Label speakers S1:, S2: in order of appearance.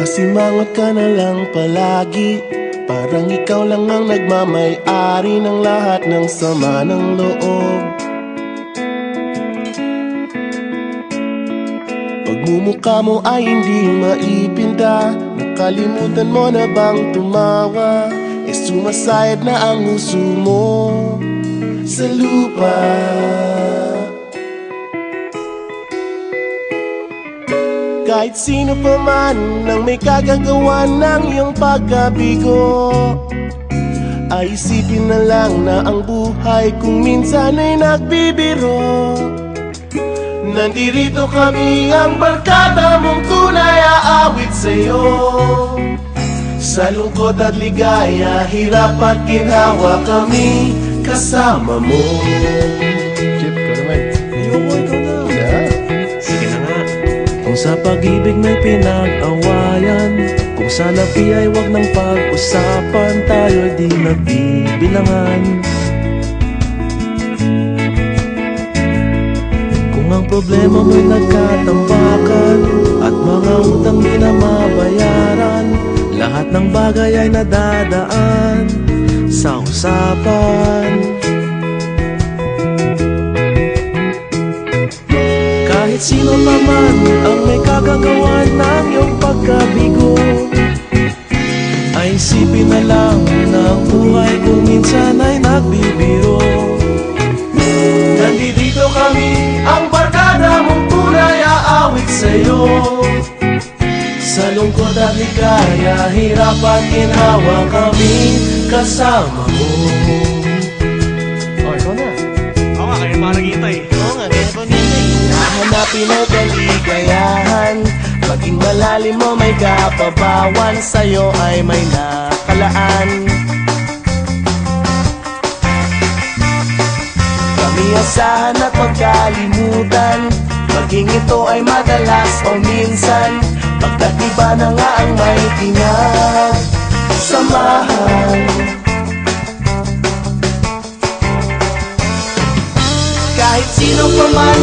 S1: Nakasimangot ka na lang palagi, parang ikaw lang ang nagmamay-ari ng lahat ng sama ng loob. Pagmumukha mo ay hindi maipinda, nakalimutan mo na bang tumawa? E sumasayad na ang huso mo sa lupa. Kahit sino pa man ang may kagagawa ng iyong pagkabigo, ay isipin na lang na ang buhay kung minsan ay nagbibiro. Nandirito kami, ang barkada mong tunay aawit sa'yo. Sa lungkot at ligaya, hirap at ginhawa, kami kasama mo. Jeff, ka naman. Ayoko, ikaw na. Sige na nga.
S2: Kung sa pag-ibig may pinag-awayan, kung sa labi ay wag nang pag-usapan, tayo'y di nagbibilangan. Kung ang problema mo'y nagkatambakan at mga utang di na mabayaran, lahat ng bagay ay nadadaan sa usapan. Kahit sino pa man ang may kagagawa ng iyong pagkabigo, ay isipin na lang na ang buhay kung minsan ay nagbibiro.
S1: Nandito kami, ang barkada mong tunay aawit sa'yo. Sa lungkot at ligaya, hirap at ginhawa, kami kasama mo.
S2: Oh, ikaw na.
S3: Oo nga, kaya parang kita eh.
S2: Oo nga, kaya pa nila eh.
S1: Hanapin ang kaligayahan, maging malalim mo may kapabawan, sa'yo ay may nakalaan. Kami asahan at magkalimutan, maging ito ay madalas o minsan, pagkat iba na nga ang may pinagsamahan. Kahit sino pa man